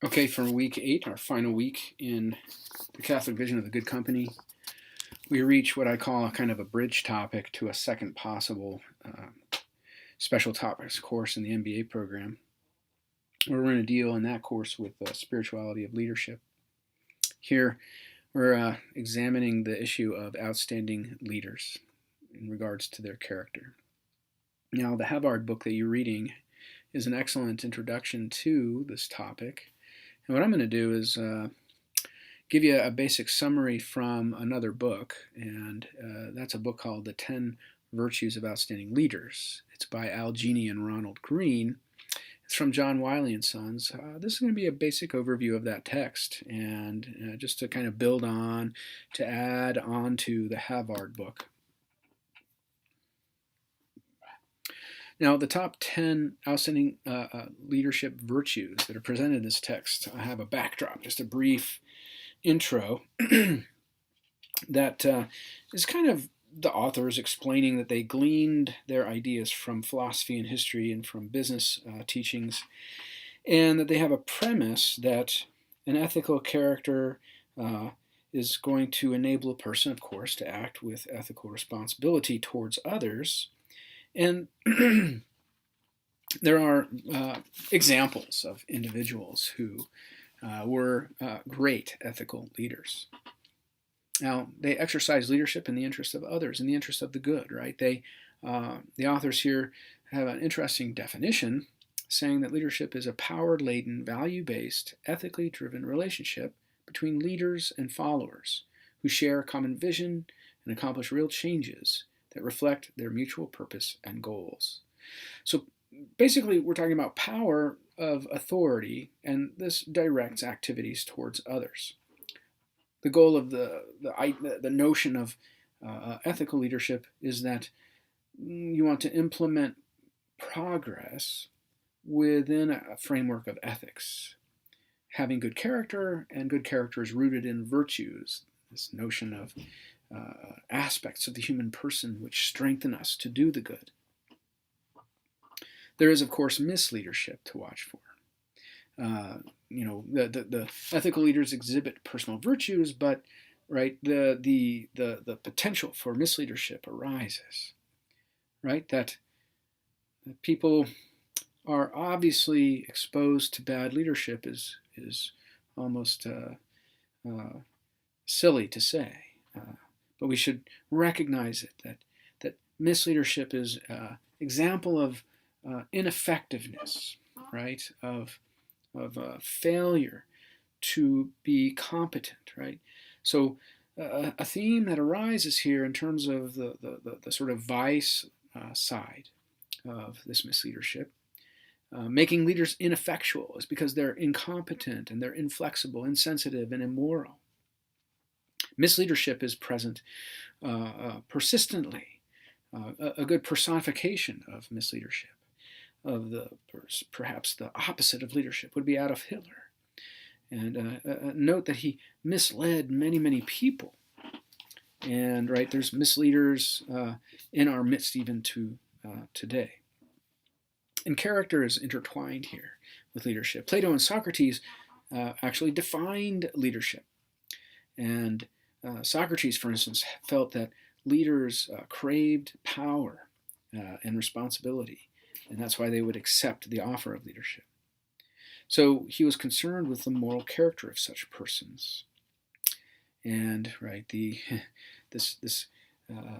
Okay, for week 8, our final week in the Catholic Vision of the Good Company, we reach what I call a kind of a bridge topic to a second possible special topics course in the MBA program, where we're going to deal in that course with spirituality of leadership. Here, we're examining the issue of outstanding leaders in regards to their character. Now, the Havard book that you're reading is an excellent introduction to this topic. And what I'm going to do is give you a basic summary from another book, and that's a book called The 10 Virtues of Outstanding Leaders. It's by Al Gini and Ronald Green. It's from John Wiley and Sons. This is going to be a basic overview of that text, and just to kind of build on, to add on to the Havard book. Now, the top 10 outstanding leadership virtues that are presented in this text, I have a backdrop, just a brief intro that is kind of the authors explaining that they gleaned their ideas from philosophy and history and from business teachings, and that they have a premise that an ethical character is going to enable a person, of course, to act with ethical responsibility towards others. And there are examples of individuals who were great ethical leaders. Now, they exercise leadership in the interest of others, in the interest of the good, right? The authors here have an interesting definition saying that leadership is a power-laden, value-based, ethically driven relationship between leaders and followers who share a common vision and accomplish real changes that reflect their mutual purpose and goals. So basically, we're talking about power of authority, and this directs activities towards others. The goal of the notion of ethical leadership is that you want to implement progress within a framework of ethics. Having good character, and good character is rooted in virtues, this notion of aspects of the human person which strengthen us to do the good. There is, of course, misleadership to watch for. The ethical leaders exhibit personal virtues, but right, the potential for misleadership arises. Right, that people are obviously exposed to bad leadership is almost silly to say. But we should recognize it, that misleadership is an example of ineffectiveness, right? Of failure to be competent, right? So a theme that arises here in terms of the sort of vice side of this misleadership, making leaders ineffectual, is because they're incompetent and they're inflexible, insensitive, and immoral. Misleadership is present persistently. A good personification of misleadership, of perhaps the opposite of leadership, would be Adolf Hitler. And note that he misled many, many people. And right, there's misleaders in our midst even to today. And character is intertwined here with leadership. Plato and Socrates actually defined leadership. And Socrates, for instance, felt that leaders craved power and responsibility, and that's why they would accept the offer of leadership. So he was concerned with the moral character of such persons. And right, this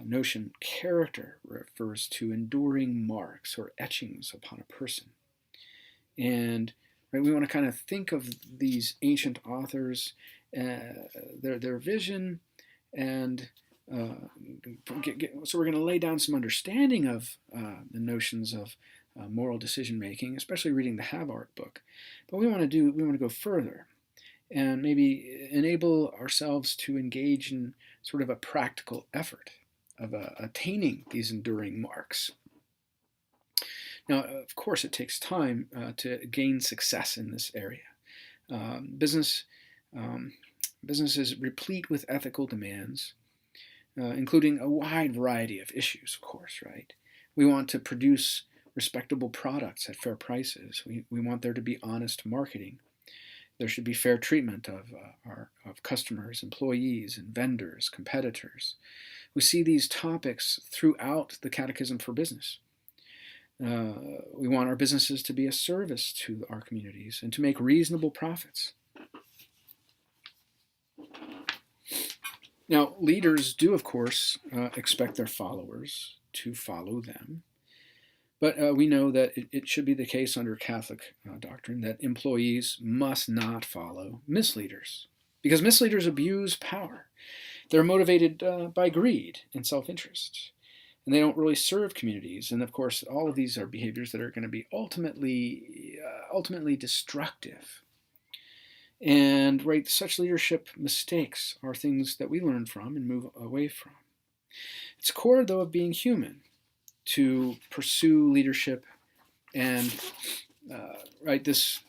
notion, character, refers to enduring marks or etchings upon a person. And right, we want to kind of think of these ancient authors, their vision, and so we're going to lay down some understanding of the notions of moral decision making, especially reading the Havard book. But we want to go further and maybe enable ourselves to engage in sort of a practical effort of attaining these enduring marks. Now, of course, it takes time to gain success in this area. Business is replete with ethical demands, including a wide variety of issues, of course, right? We want to produce respectable products at fair prices. We want there to be honest marketing. There should be fair treatment of customers, employees, and vendors, competitors. We see these topics throughout the Catechism for Business. We want our businesses to be a service to our communities and to make reasonable profits. Now, leaders do, of course, expect their followers to follow them. But we know that it should be the case under Catholic doctrine that employees must not follow misleaders, because misleaders abuse power. They're motivated by greed and self-interest, and they don't really serve communities. And of course, all of these are behaviors that are going to be ultimately destructive. And right, such leadership mistakes are things that we learn from and move away from. It's core, though, of being human to pursue leadership and this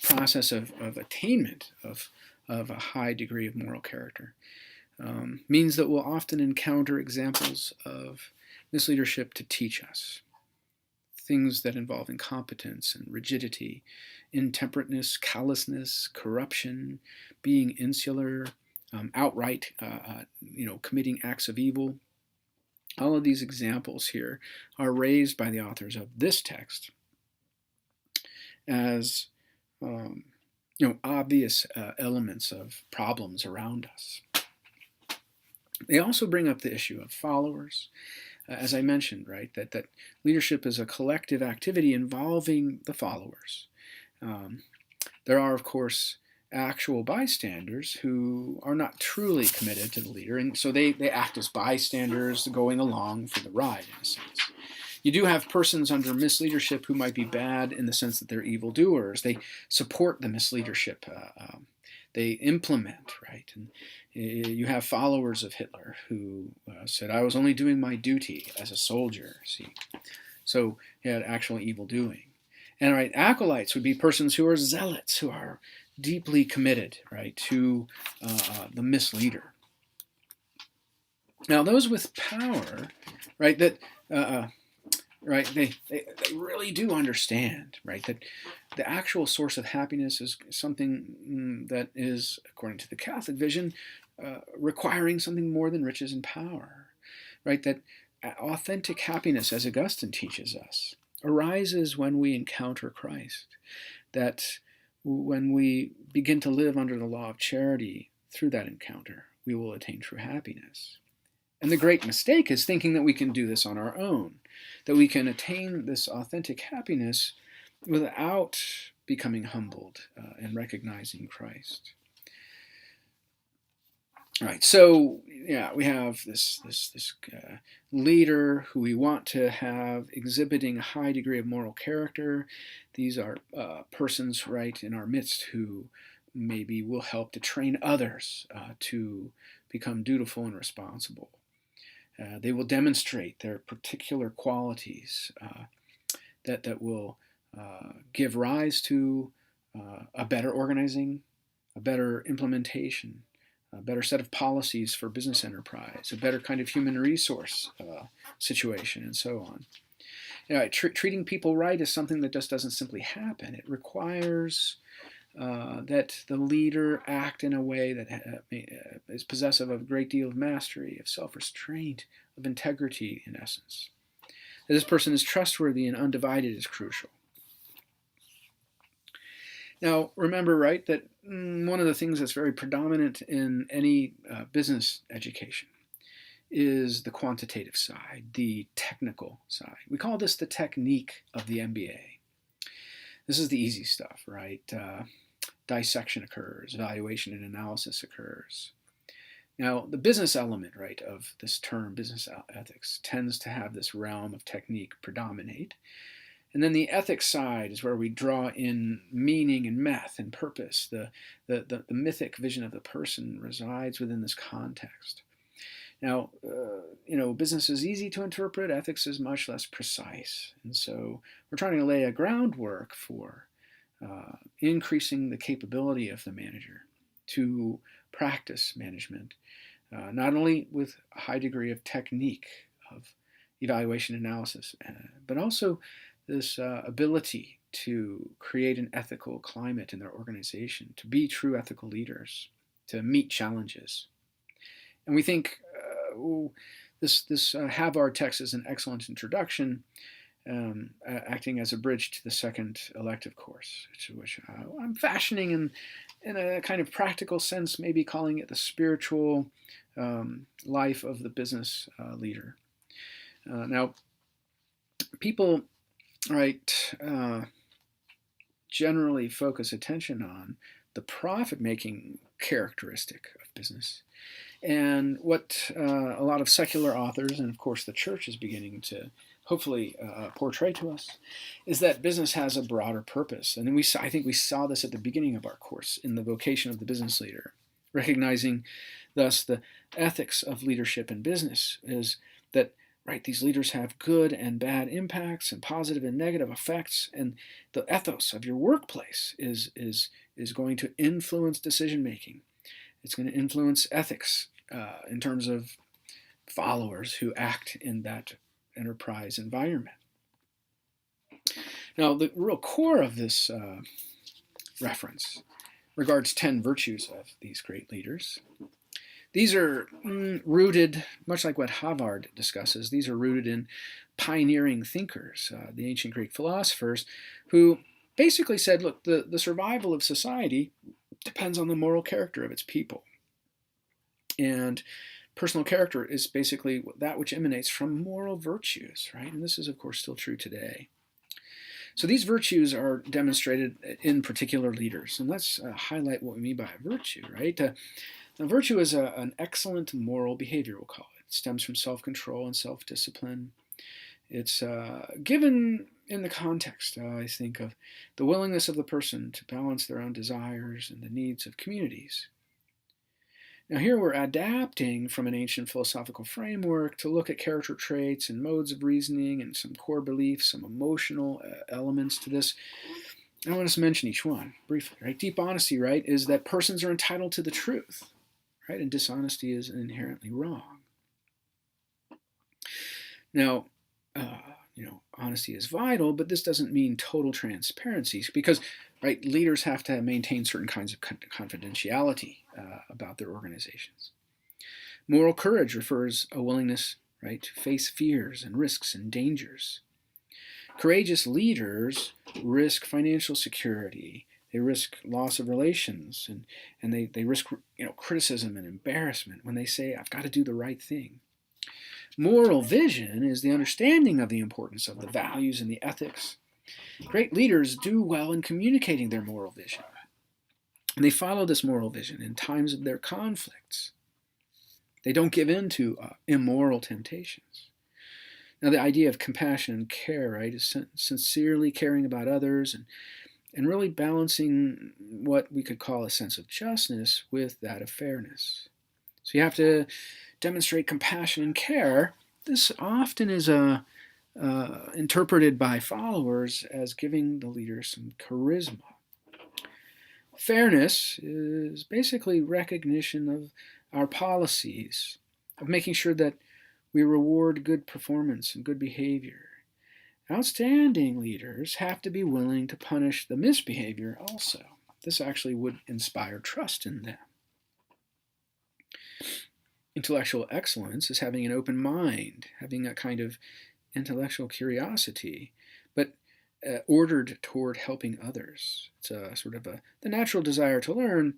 process of attainment of a high degree of moral character means that we'll often encounter examples of misleadership to teach us things that involve incompetence and rigidity, intemperateness, callousness, corruption, being insular, outright committing acts of evil. All of these examples here are raised by the authors of this text as obvious elements of problems around us. They also bring up the issue of followers. As I mentioned, right, that leadership is a collective activity involving the followers. There are, of course, actual bystanders who are not truly committed to the leader, and so they act as bystanders going along for the ride, in a sense. You do have persons under misleadership who might be bad in the sense that they're evildoers. They support the misleadership. They implement, right? And you have followers of Hitler who said, I was only doing my duty as a soldier, see. So he had actual evil doing. And right, acolytes would be persons who are zealots, who are deeply committed, right, to the misleader. Now, those with power, right, that they really do understand, right, that the actual source of happiness is something that is, according to the Catholic vision, requiring something more than riches and power, right? That authentic happiness, as Augustine teaches us, arises when we encounter Christ. That when we begin to live under the law of charity through that encounter, we will attain true happiness. And the great mistake is thinking that we can do this on our own, that we can attain this authentic happiness without becoming humbled and recognizing Christ. All right, so yeah, we have this leader who we want to have exhibiting a high degree of moral character. These are persons right in our midst who maybe will help to train others to become dutiful and responsible. They will demonstrate their particular qualities that will give rise to a better organizing, a better implementation, a better set of policies for business enterprise, a better kind of human resource situation, and so on. Treating people right is something that just doesn't simply happen. It requires that the leader act in a way that is possessive of a great deal of mastery, of self-restraint, of integrity, in essence. That this person is trustworthy and undivided is crucial. Now, remember, right, that one of the things that's very predominant in any business education is the quantitative side, the technical side. We call this the technique of the MBA. This is the easy stuff, right? Dissection occurs, evaluation and analysis occurs. Now, the business element, right, of this term, business ethics, tends to have this realm of technique predominate. And then the ethics side is where we draw in meaning and meth and purpose. The mythic vision of the person resides within this context. Now, business is easy to interpret. Ethics is much less precise. And so we're trying to lay a groundwork for increasing the capability of the manager to practice management, not only with a high degree of technique of evaluation analysis, but also this ability to create an ethical climate in their organization, to be true ethical leaders, to meet challenges. And we think this Havard text is an excellent introduction, acting as a bridge to the second elective course, which I'm fashioning in a kind of practical sense, maybe calling it the spiritual life of the business leader. Now, people, right, generally focus attention on the profit-making characteristic of business. And what a lot of secular authors, and of course the church, is beginning to hopefully portray to us, is that business has a broader purpose. And then I think we saw this at the beginning of our course in the vocation of the business leader, recognizing thus the ethics of leadership in business is that, right, these leaders have good and bad impacts and positive and negative effects, and the ethos of your workplace is going to influence decision making. It's going to influence ethics in terms of followers who act in that enterprise environment. Now, the real core of this reference regards 10 virtues of these great leaders. These are rooted, much like what Havard discusses, these are rooted in pioneering thinkers, the ancient Greek philosophers, who basically said, look, the survival of society depends on the moral character of its people. And personal character is basically that which emanates from moral virtues, right? And this is, of course, still true today. So these virtues are demonstrated in particular leaders. And let's highlight what we mean by virtue, right? Now, virtue is an excellent moral behavior, we'll call it. It stems from self-control and self-discipline. It's given in the context, I think, of the willingness of the person to balance their own desires and the needs of communities. Now here we're adapting from an ancient philosophical framework to look at character traits and modes of reasoning and some core beliefs, some emotional elements to this. I want to mention each one briefly, right? Deep honesty, right, is that persons are entitled to the truth, right? And dishonesty is inherently wrong. Now, honesty is vital, but this doesn't mean total transparency because, right, leaders have to maintain certain kinds of confidentiality about their organizations. Moral courage refers a willingness, right, to face fears and risks and dangers. Courageous leaders risk financial security. They risk loss of relations, and they risk criticism and embarrassment when they say, I've got to do the right thing. Moral vision is the understanding of the importance of the values and the ethics. Great leaders do well in communicating their moral vision. And they follow this moral vision in times of their conflicts. They don't give in to immoral temptations. Now, the idea of compassion and care, right, is sincerely caring about others and really balancing what we could call a sense of justness with that of fairness. So you have to demonstrate compassion and care. This often is interpreted by followers as giving the leader some charisma. Fairness is basically recognition of our policies, of making sure that we reward good performance and good behavior. Outstanding leaders have to be willing to punish the misbehavior also. This actually would inspire trust in them. Intellectual excellence is having an open mind, having a kind of intellectual curiosity, but ordered toward helping others. It's a sort of the natural desire to learn,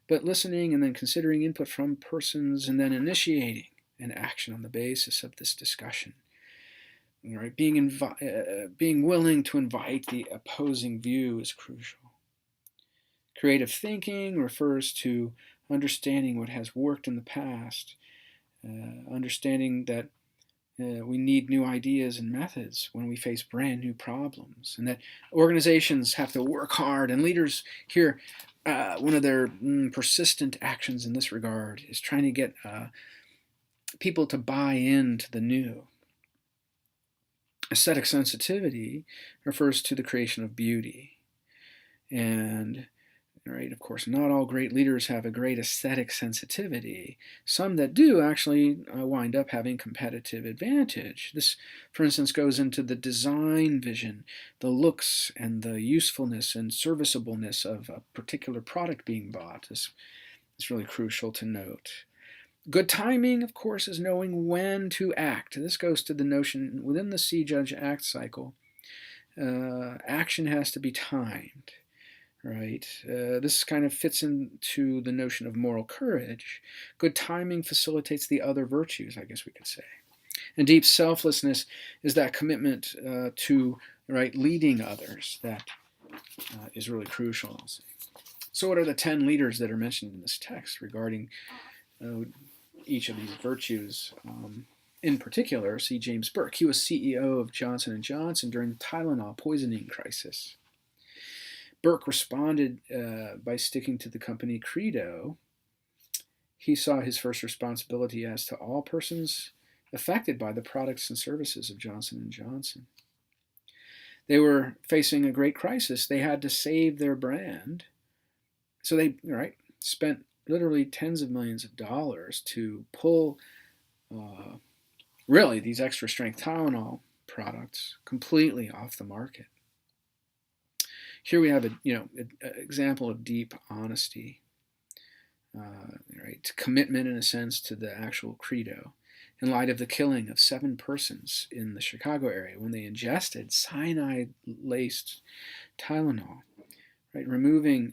but listening and then considering input from persons and then initiating an action on the basis of this discussion. Right? Being willing to invite the opposing view is crucial. Creative thinking refers to understanding what has worked in the past, understanding that we need new ideas and methods when we face brand new problems, and that organizations have to work hard, and leaders here, one of their persistent actions in this regard is trying to get people to buy into the new. Aesthetic sensitivity refers to the creation of beauty, and Right? Of course, not all great leaders have a great aesthetic sensitivity. Some that do actually wind up having competitive advantage. This, for instance, goes into the design vision, the looks and the usefulness and serviceableness of a particular product being bought. This is really crucial to note. Good timing, of course, is knowing when to act. This goes to the notion within the see, judge, act cycle. Action has to be timed. Right? This kind of fits into the notion of moral courage. Good timing facilitates the other virtues, I guess we could say. And deep selflessness is that commitment to leading others that is really crucial. So what are the 10 leaders that are mentioned in this text regarding each of these virtues? In particular, see James Burke. He was CEO of Johnson & Johnson during the Tylenol poisoning crisis. Burke responded by sticking to the company credo. He saw his first responsibility as to all persons affected by the products and services of Johnson & Johnson. They were facing a great crisis. They had to save their brand. So they spent literally tens of millions of dollars to pull these extra strength Tylenol products completely off the market. Here we have an example of deep honesty, commitment in a sense to the actual credo, in light of the killing of 7 persons in the Chicago area when they ingested cyanide-laced Tylenol,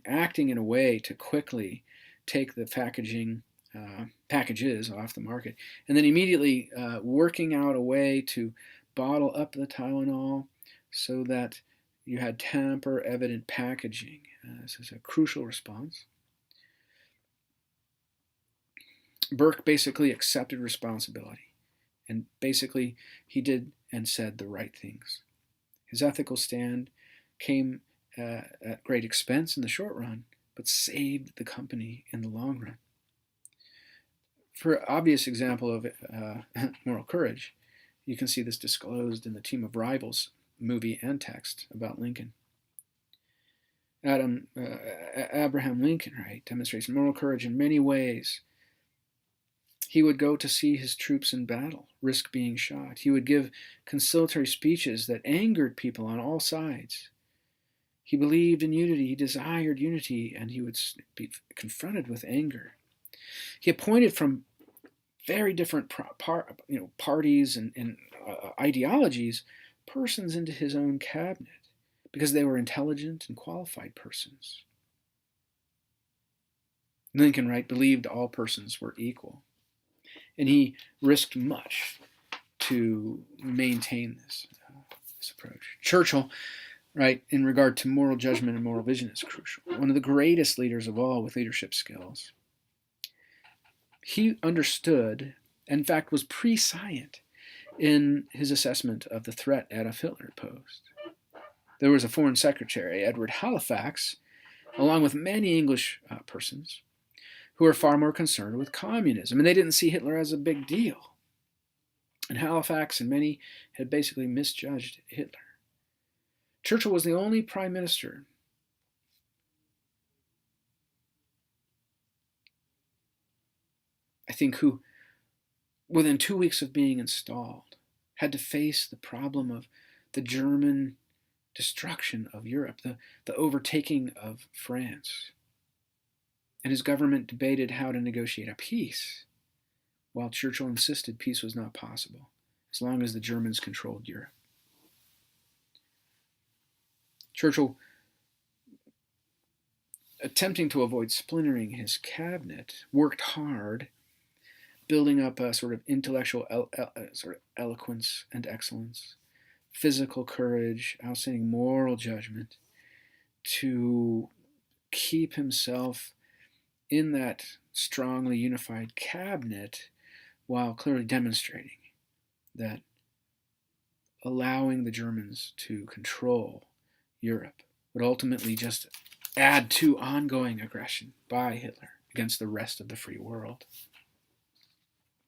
acting in a way to quickly take the packages off the market, and then immediately working out a way to bottle up the Tylenol so that you had tamper-evident packaging. This is a crucial response. Burke basically accepted responsibility, and basically he did and said the right things. His ethical stand came at great expense in the short run, but saved the company in the long run. For an obvious example of moral courage, you can see this disclosed in the Team of Rivals movie and text about Lincoln. Abraham Lincoln, demonstrates moral courage in many ways. He would go to see his troops in battle, risk being shot. He would give conciliatory speeches that angered people on all sides. He believed in unity, he desired unity, and he would be confronted with anger. He appointed from very different parties and ideologies persons into his own cabinet because they were intelligent and qualified persons. Lincoln, believed all persons were equal, and he risked much to maintain this approach. Churchill, in regard to moral judgment and moral vision, is crucial. One of the greatest leaders of all with leadership skills. He understood, in fact, was prescient in his assessment of the threat Adolf Hitler posed. There was a Foreign Secretary, Edward Halifax, along with many English persons, who were far more concerned with communism, and they didn't see Hitler as a big deal. And Halifax and many had basically misjudged Hitler. Churchill was the only prime minister who, within 2 weeks of being installed, had to face the problem of the German destruction of Europe, the overtaking of France. And his government debated how to negotiate a peace, while Churchill insisted peace was not possible as long as the Germans controlled Europe. Churchill, attempting to avoid splintering his cabinet, worked hard, building up a sort of intellectual eloquence and excellence, physical courage, outstanding moral judgment, to keep himself in that strongly unified cabinet while clearly demonstrating that allowing the Germans to control Europe would ultimately just add to ongoing aggression by Hitler against the rest of the free world.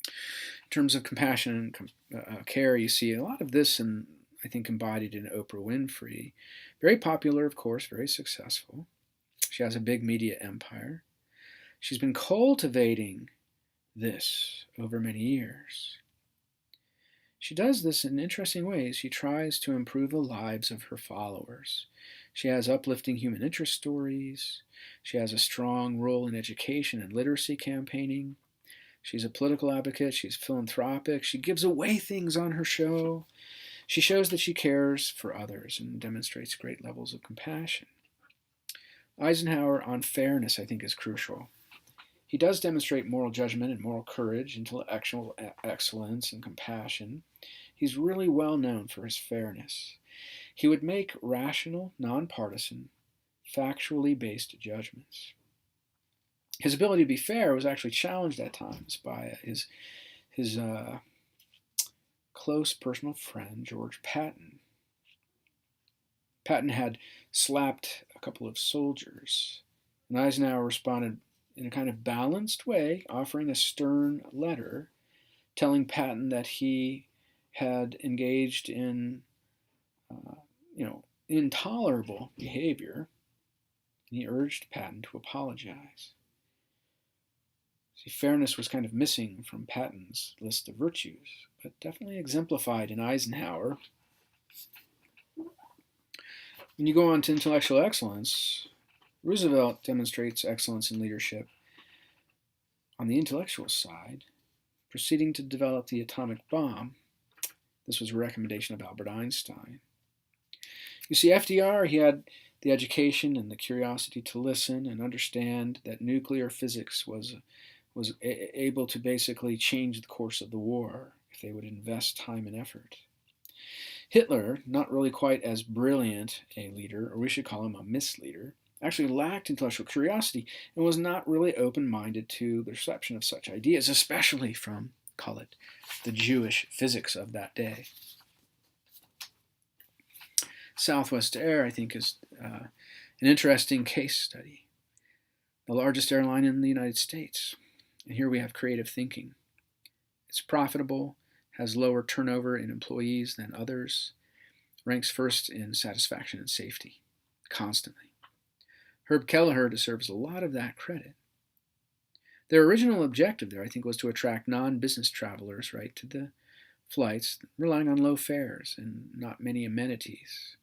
In terms of compassion and care, you see a lot of this, I think, embodied in Oprah Winfrey. Very popular, of course, very successful. She has a big media empire. She's been cultivating this over many years. She does this in interesting ways. She tries to improve the lives of her followers. She has uplifting human interest stories. She has a strong role in education and literacy campaigning. She's a political advocate. She's philanthropic. She gives away things on her show. She shows that she cares for others and demonstrates great levels of compassion. Eisenhower on fairness, I think, is crucial. He does demonstrate moral judgment and moral courage, intellectual excellence, and compassion. He's really well known for his fairness. He would make rational, nonpartisan, factually based judgments. His ability to be fair was actually challenged at times by his close personal friend, George Patton. Patton had slapped a couple of soldiers, and Eisenhower responded in a kind of balanced way, offering a stern letter telling Patton that he had engaged in, intolerable behavior, and he urged Patton to apologize. See, fairness was kind of missing from Patton's list of virtues, but definitely exemplified in Eisenhower. When you go on to intellectual excellence, Roosevelt demonstrates excellence in leadership on the intellectual side, proceeding to develop the atomic bomb. This was a recommendation of Albert Einstein. You see, FDR, he had the education and the curiosity to listen and understand that nuclear physics was able to basically change the course of the war if they would invest time and effort. Hitler, not really quite as brilliant a leader, or we should call him a misleader, actually lacked intellectual curiosity and was not really open-minded to the reception of such ideas, especially from, call it, the Jewish physics of that day. Southwest Air, I think, is an interesting case study. The largest airline in the United States. And here we have creative thinking. It's profitable, has lower turnover in employees than others, ranks first in satisfaction and safety, constantly. Herb Kelleher deserves a lot of that credit. Their original objective there, I think, was to attract non-business travelers, right, to the flights, relying on low fares and not many amenities.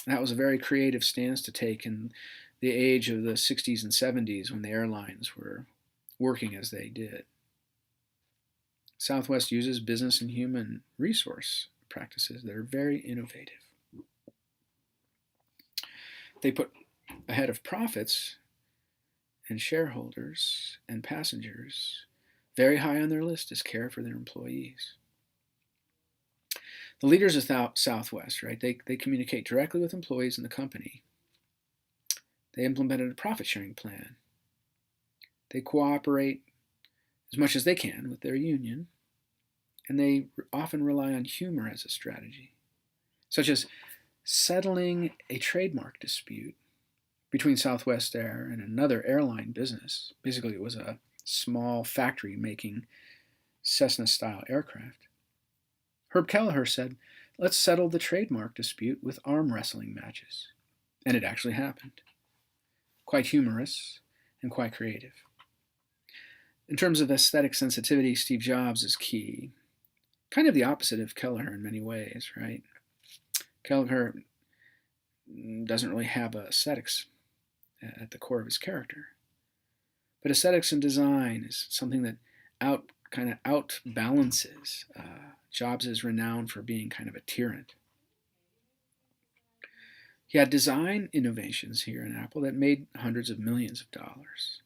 That was a very creative stance to take in the age of the 60s and 70s when the airlines were working as they did. Southwest uses business and human resource practices that are very innovative. They put ahead of profits and shareholders and passengers, very high on their list is care for their employees. The leaders of Southwest, right, they communicate directly with employees in the company. They implemented a profit-sharing plan. They cooperate as much as they can with their union, and they often rely on humor as a strategy, such as settling a trademark dispute between Southwest Air and another airline business. Basically, it was a small factory making Cessna-style aircraft. Herb Kelleher said, "Let's settle the trademark dispute with arm wrestling matches." And it actually happened. Quite humorous and quite creative. In terms of aesthetic sensitivity, Steve Jobs is key. Kind of the opposite of Kelleher in many ways, right? Kelleher doesn't really have aesthetics at the core of his character. But aesthetics and design is something that outbalances. Jobs is renowned for being kind of a tyrant. He had design innovations here in Apple that made hundreds of millions of dollars.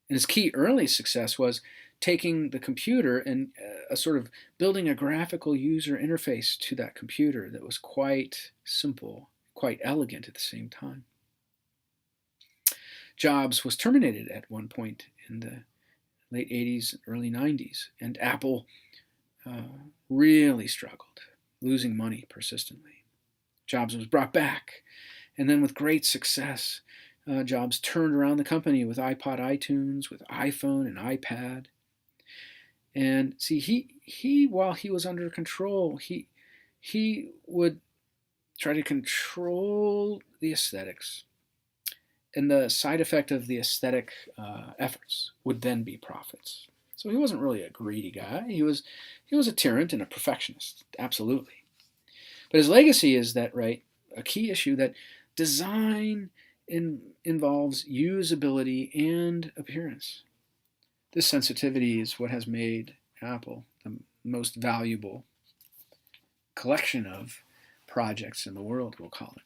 And his key early success was taking the computer and sort of building a graphical user interface to that computer that was quite simple, quite elegant at the same time. Jobs was terminated at one point in the late 80s, early 90s, and Apple really struggled, losing money persistently. Jobs was brought back, and then with great success, Jobs turned around the company with iPod, iTunes, with iPhone and iPad. And see, he while he was under control, he would try to control the aesthetics and the side effect of the aesthetic efforts would then be profits. So he wasn't really a greedy guy. He was a tyrant and a perfectionist, absolutely. But his legacy is that, right, a key issue that design involves usability and appearance. This sensitivity is what has made Apple the most valuable collection of projects in the world, we'll call it.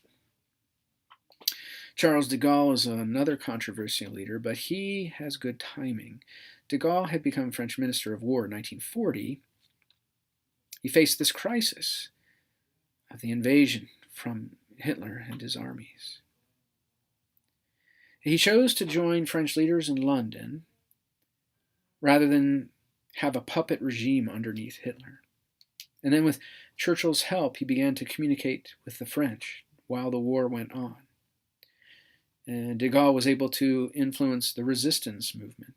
Charles de Gaulle is another controversial leader, but he has good timing. De Gaulle had become French Minister of War in 1940. He faced this crisis of the invasion from Hitler and his armies. He chose to join French leaders in London rather than have a puppet regime underneath Hitler. And then with Churchill's help, he began to communicate with the French while the war went on. And de Gaulle was able to influence the resistance movement.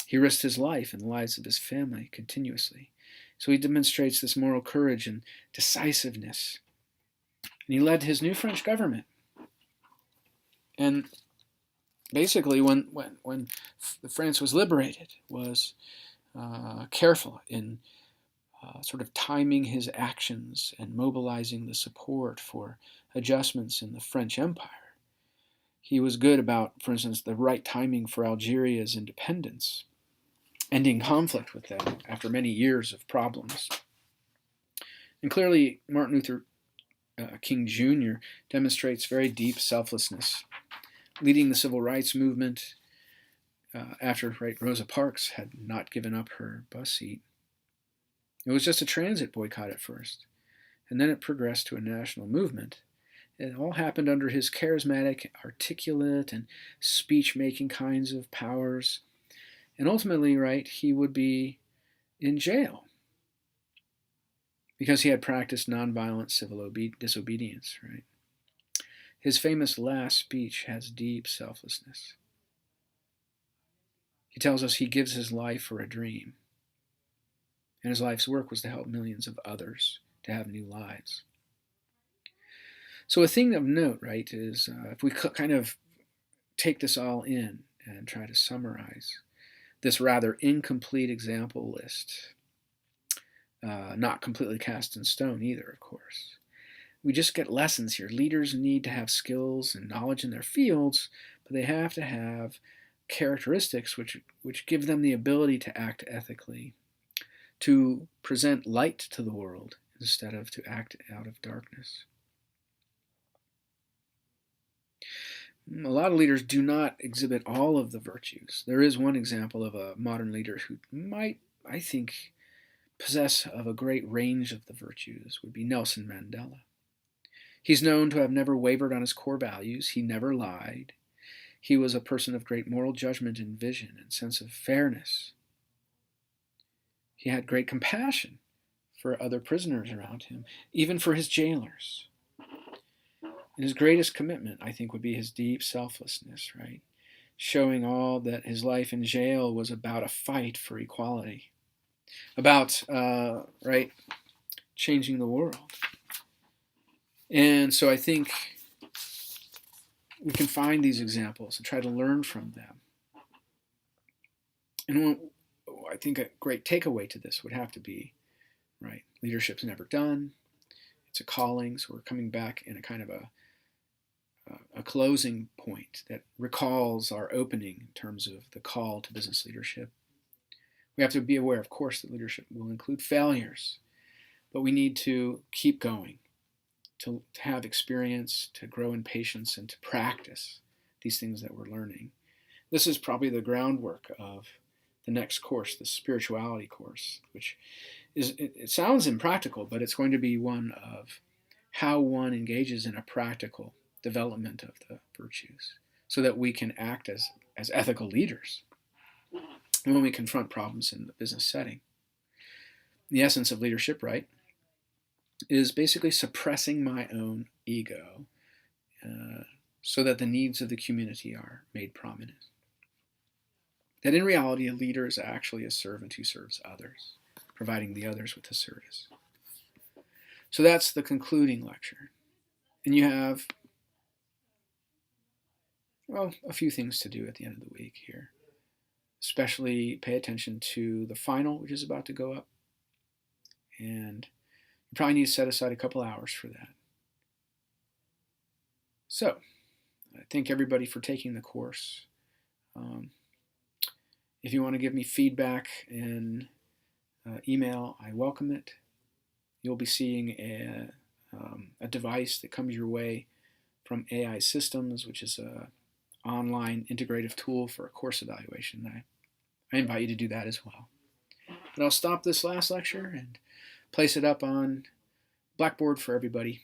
He risked his life and the lives of his family continuously. So he demonstrates this moral courage and decisiveness. And he led his new French government. And basically, when France was liberated, was careful in sort of timing his actions and mobilizing the support for adjustments in the French Empire. He was good about, for instance, the right timing for Algeria's independence, ending conflict with them after many years of problems. And clearly, Martin Luther King Jr. demonstrates very deep selflessness, leading the civil rights movement after Rosa Parks had not given up her bus seat. It was just a transit boycott at first, and then it progressed to a national movement. It all happened under his charismatic, articulate, and speech-making kinds of powers. And ultimately, he would be in jail because he had practiced nonviolent civil disobedience, His famous last speech has deep selflessness. He tells us he gives his life for a dream. And his life's work was to help millions of others to have new lives. So a thing of note, is if we kind of take this all in and try to summarize this rather incomplete example list, not completely cast in stone either, of course. We just get lessons here. Leaders need to have skills and knowledge in their fields, but they have to have characteristics which give them the ability to act ethically, to present light to the world instead of to act out of darkness. A lot of leaders do not exhibit all of the virtues. There is one example of a modern leader who might, I think, possess of a great range of the virtues, would be Nelson Mandela. He's known to have never wavered on his core values. He never lied. He was a person of great moral judgment and vision and sense of fairness. He had great compassion for other prisoners around him, even for his jailers. And his greatest commitment, I think, would be his deep selflessness, showing all that his life in jail was about a fight for equality, about, changing the world. And so I think we can find these examples and try to learn from them. And I think a great takeaway to this would have to be, leadership's never done. It's a calling, so we're coming back in a kind of a closing point that recalls our opening in terms of the call to business leadership. We have to be aware, of course, that leadership will include failures, but we need to keep going, to have experience, to grow in patience, and to practice these things that we're learning. This is probably the groundwork of the next course, the spirituality course, which it sounds impractical, but it's going to be one of how one engages in a practical development of the virtues so that we can act as ethical leaders when we confront problems in the business setting. The essence of leadership, is basically suppressing my own ego so that the needs of the community are made prominent. That in reality, a leader is actually a servant who serves others, providing the others with a service. So that's the concluding lecture. And you have well, a few things to do at the end of the week here. Especially pay attention to the final, which is about to go up. And you probably need to set aside a couple hours for that. So, I thank everybody for taking the course. If you want to give me feedback in email, I welcome it. You'll be seeing a device that comes your way from AI Systems, which is an online integrative tool for a course evaluation. I invite you to do that as well. But I'll stop this last lecture and place it up on Blackboard for everybody.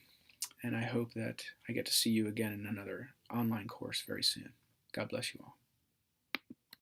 And I hope that I get to see you again in another online course very soon. God bless you all.